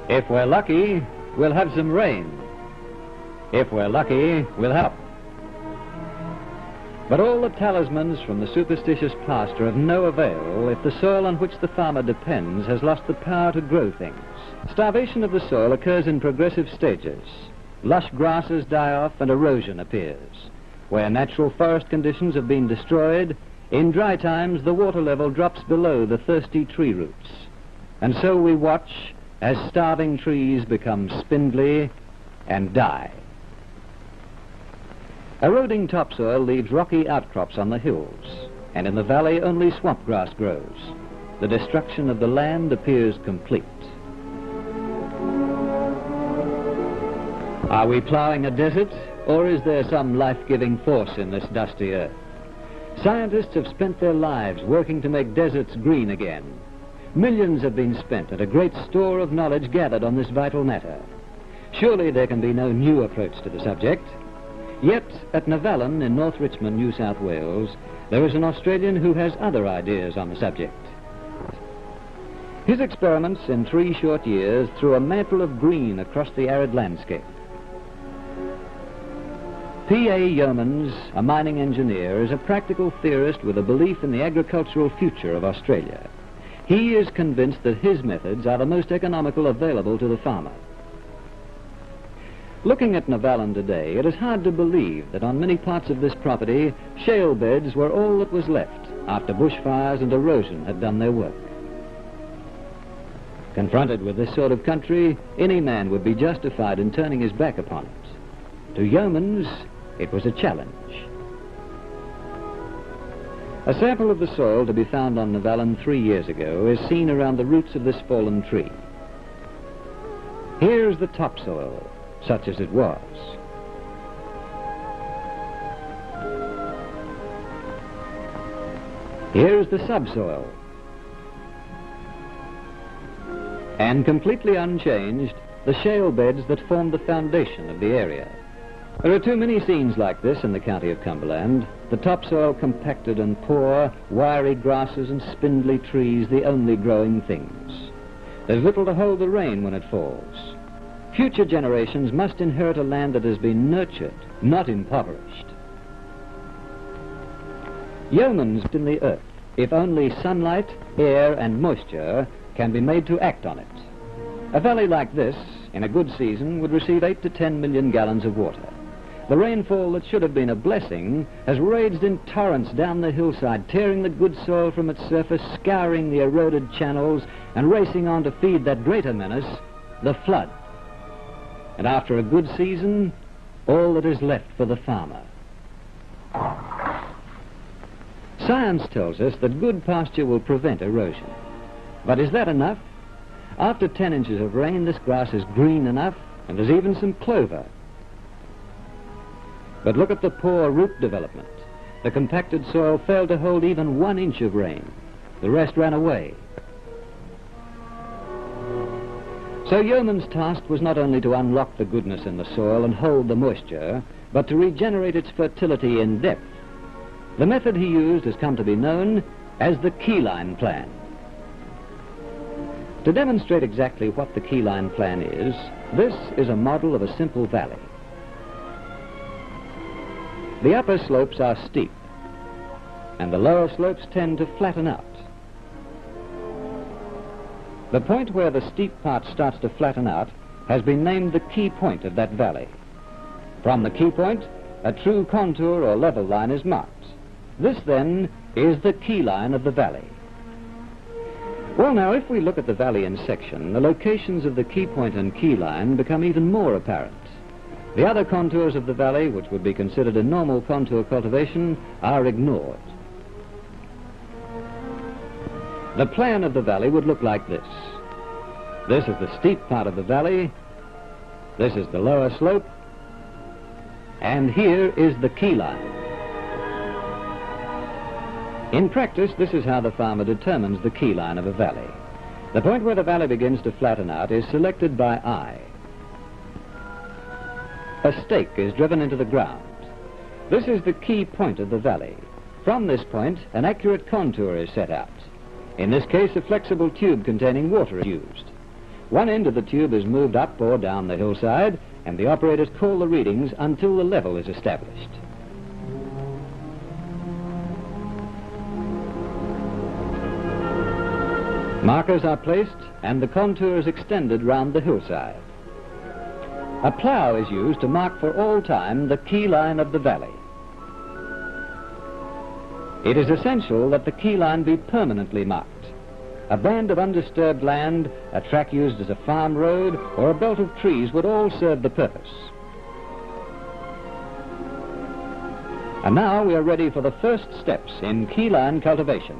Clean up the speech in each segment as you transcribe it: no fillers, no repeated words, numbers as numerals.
If we're lucky, we'll have some rain. If we're lucky, we'll help. But all the talismans from the superstitious past are of no avail if the soil on which the farmer depends has lost the power to grow things. Starvation of the soil occurs in progressive stages. Lush grasses die off and erosion appears. Where natural forest conditions have been destroyed, in dry times the water level drops below the thirsty tree roots. And so we watch as starving trees become spindly and die. Eroding topsoil leaves rocky outcrops on the hills, and in the valley only swamp grass grows. The destruction of the land appears complete. Are we ploughing a desert, or is there some life-giving force in this dusty earth? Scientists have spent their lives working to make deserts green again. Millions have been spent and a great store of knowledge gathered on this vital matter. Surely there can be no new approach to the subject. Yet, at Nevallen in North Richmond, New South Wales, there is an Australian who has other ideas on the subject. His experiments in 3 short years threw a mantle of green across the arid landscape. P.A.Yeomans, a mining engineer, is a practical theorist with a belief in the agricultural future of Australia. He is convinced that his methods are the most economical available to the farmer. Looking at Nevallen today, it is hard to believe that on many parts of this property, shale beds were all that was left after bushfires and erosion had done their work. Confronted with this sort of country, any man would be justified in turning his back upon it. To Yeomans, it was a challenge. A sample of the soil to be found on Nevallen 3 years ago is seen around the roots of this fallen tree. Here's the topsoil, such as it was. Here's the subsoil. And completely unchanged, the shale beds that form the foundation of the area. There are too many scenes like this in the county of Cumberland. The topsoil compacted and poor, wiry grasses and spindly trees the only growing things. There's little to hold the rain when it falls. Future generations must inherit a land that has been nurtured, not impoverished. Yeomans in the earth, if only sunlight, air and moisture can be made to act on it. A valley like this, in a good season, would receive 8 to 10 million gallons of water. The rainfall that should have been a blessing has raged in torrents down the hillside, tearing the good soil from its surface, scouring the eroded channels, and racing on to feed that greater menace, the flood. And after a good season, all that is left for the farmer. Science tells us that good pasture will prevent erosion. But is that enough? After 10 inches of rain, this grass is green enough, and there's even some clover. But look at the poor root development. The compacted soil failed to hold even 1 inch of rain. The rest ran away. So Yeoman's task was not only to unlock the goodness in the soil and hold the moisture, but to regenerate its fertility in depth. The method he used has come to be known as the Keyline Plan. To demonstrate exactly what the Keyline Plan is, this is a model of a simple valley. The upper slopes are steep, and the lower slopes tend to flatten out. The point where the steep part starts to flatten out has been named the key point of that valley. From the key point, a true contour or level line is marked. This, then, is the key line of the valley. Well, now, if we look at the valley in section, the locations of the key point and key line become even more apparent. The other contours of the valley, which would be considered a normal contour cultivation, are ignored. The plan of the valley would look like this. This is the steep part of the valley, this is the lower slope, and here is the key line. In practice, this is how the farmer determines the key line of a valley. The point where the valley begins to flatten out is selected by eye. A stake is driven into the ground. This is the key point of the valley. From this point, an accurate contour is set out. In this case, a flexible tube containing water is used. One end of the tube is moved up or down the hillside, and the operators call the readings until the level is established. Markers are placed and the contour is extended round the hillside. A plough is used to mark for all time the key line of the valley. It is essential that the key line be permanently marked. A band of undisturbed land, a track used as a farm road, or a belt of trees would all serve the purpose. And now we are ready for the first steps in key line cultivation.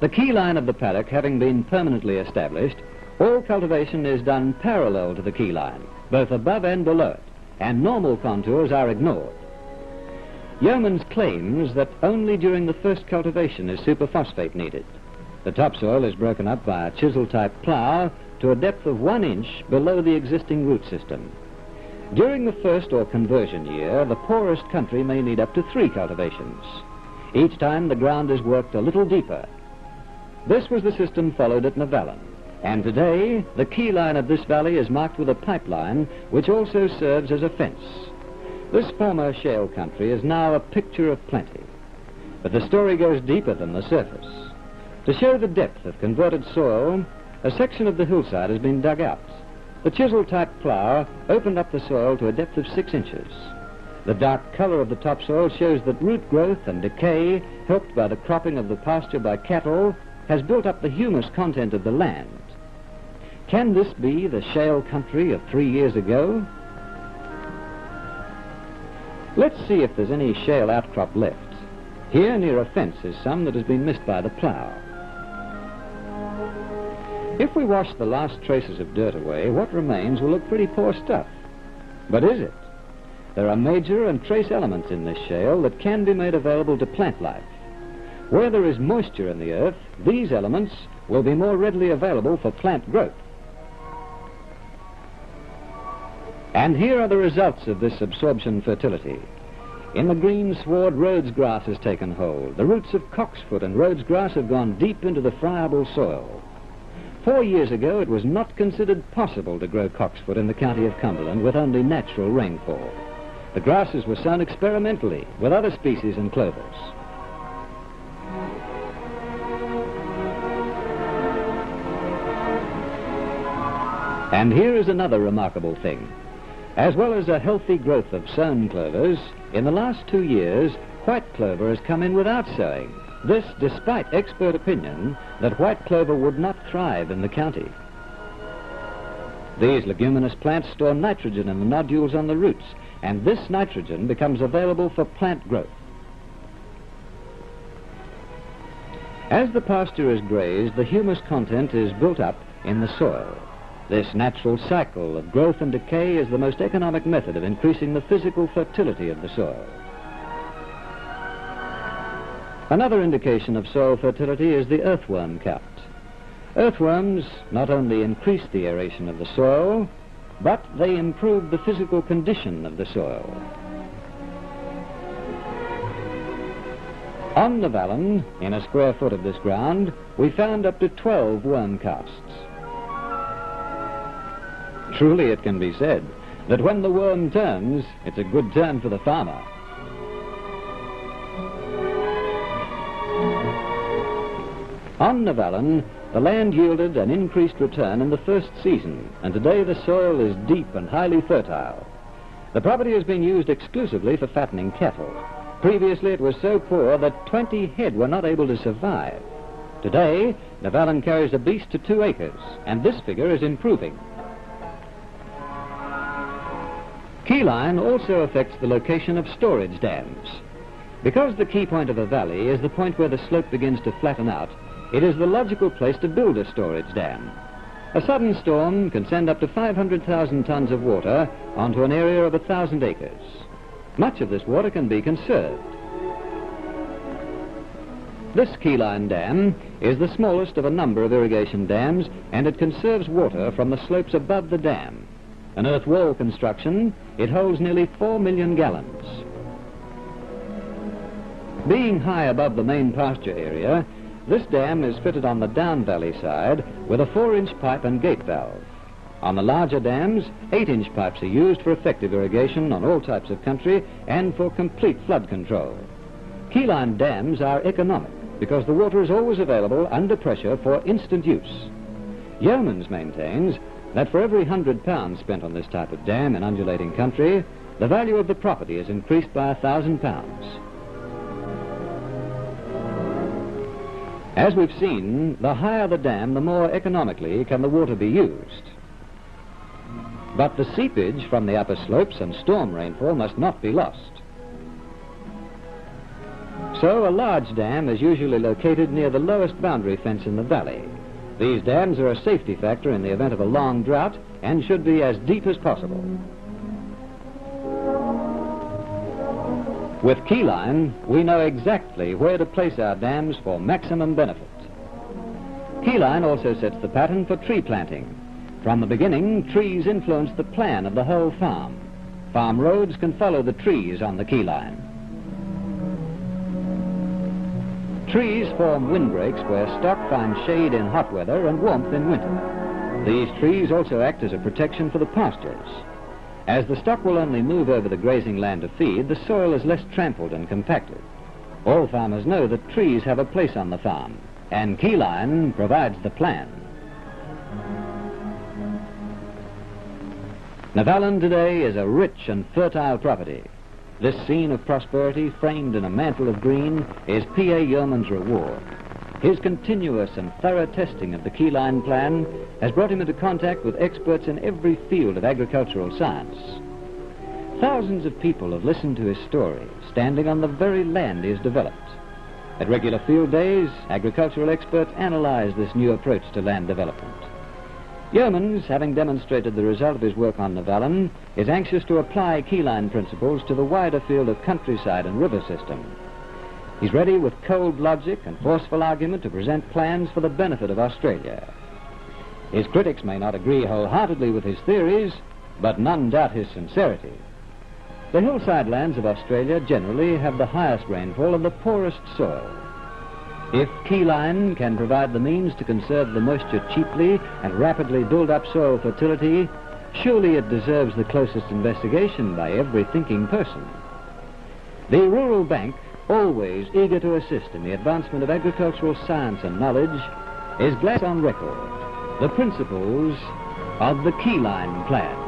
The key line of the paddock having been permanently established, all cultivation is done parallel to the key line, both above and below it, and normal contours are ignored. Yeomans claims that only during the first cultivation is superphosphate needed. The topsoil is broken up by a chisel-type plough to a depth of 1 inch below the existing root system. During the first or conversion year, the poorest country may need up to 3 cultivations. Each time the ground is worked a little deeper. This was the system followed at Nevallen, and today the key line of this valley is marked with a pipeline which also serves as a fence. This former shale country is now a picture of plenty, but the story goes deeper than the surface. To show the depth of converted soil, a section of the hillside has been dug out. The chisel-type plough opened up the soil to a depth of 6 inches. The dark color of the topsoil shows that root growth and decay, helped by the cropping of the pasture by cattle, has built up the humus content of the land. Can this be the shale country of 3 years ago? Let's see if there's any shale outcrop left. Here near a fence is some that has been missed by the plough. If we wash the last traces of dirt away, what remains will look pretty poor stuff. But is it? There are major and trace elements in this shale that can be made available to plant life. Where there is moisture in the earth, these elements will be more readily available for plant growth. And here are the results of this absorption fertility. In the green sward, Rhodes grass has taken hold. The roots of cocksfoot and Rhodes grass have gone deep into the friable soil. 4 years ago, it was not considered possible to grow cocksfoot in the county of Cumberland with only natural rainfall. The grasses were sown experimentally with other species and clovers. And here is another remarkable thing. As well as a healthy growth of sown clovers, in the last 2 years, white clover has come in without sowing. This despite expert opinion that white clover would not thrive in the county. These leguminous plants store nitrogen in the nodules on the roots, and this nitrogen becomes available for plant growth. As the pasture is grazed, the humus content is built up in the soil. This natural cycle of growth and decay is the most economic method of increasing the physical fertility of the soil. Another indication of soil fertility is the earthworm count. Earthworms not only increase the aeration of the soil, but they improve the physical condition of the soil. On Nevallen, in a square foot of this ground, we found up to 12 worm casts. Truly it can be said that when the worm turns, it's a good turn for the farmer. On Nevallen, the land yielded an increased return in the first season, and today the soil is deep and highly fertile. The property has been used exclusively for fattening cattle. Previously it was so poor that 20 head were not able to survive. Today, Nevallen carries a beast to 2 acres, and this figure is improving. Keyline also affects the location of storage dams. Because the key point of a valley is the point where the slope begins to flatten out, it is the logical place to build a storage dam. A sudden storm can send up to 500,000 tons of water onto an area of 1,000 acres. Much of this water can be conserved. This Keyline dam is the smallest of a number of irrigation dams, and it conserves water from the slopes above the dam. An earth wall construction, it holds nearly 4 million gallons. Being high above the main pasture area, This dam is fitted on the down valley side with a 4-inch pipe and gate valve. On the larger dams, 8-inch pipes are used for effective irrigation on all types of country and for complete flood control. Keyline dams are economic because the water is always available under pressure for instant use. Yeomans maintains that for every £100 spent on this type of dam in undulating country, the value of the property is increased by £1,000. As we've seen, the higher the dam, the more economically can the water be used. But the seepage from the upper slopes and storm rainfall must not be lost. So a large dam is usually located near the lowest boundary fence in the valley. These dams are a safety factor in the event of a long drought and should be as deep as possible. With Keyline, we know exactly where to place our dams for maximum benefit. Keyline also sets the pattern for tree planting. From the beginning, trees influence the plan of the whole farm. Farm roads can follow the trees on the Keyline. Trees form windbreaks where stock finds shade in hot weather and warmth in winter. These trees also act as a protection for the pastures. As the stock will only move over the grazing land to feed, the soil is less trampled and compacted. All farmers know that trees have a place on the farm, and Keyline provides the plan. Nevallen today is a rich and fertile property. This scene of prosperity, framed in a mantle of green, is P.A.Yeomans' reward. His continuous and thorough testing of the Keyline Plan has brought him into contact with experts in every field of agricultural science. Thousands of people have listened to his story, standing on the very land he has developed. At regular field days, agricultural experts analyze this new approach to land development. Yeomans, having demonstrated the result of his work on Nevallen, is anxious to apply Keyline principles to the wider field of countryside and river system. He's ready with cold logic and forceful argument to present plans for the benefit of Australia. His critics may not agree wholeheartedly with his theories, but none doubt his sincerity. The hillside lands of Australia generally have the highest rainfall and the poorest soil. If Keyline can provide the means to conserve the moisture cheaply and rapidly build up soil fertility, surely it deserves the closest investigation by every thinking person. The Rural Bank, always eager to assist in the advancement of agricultural science and knowledge, is glad on record the principles of the Keyline Plan.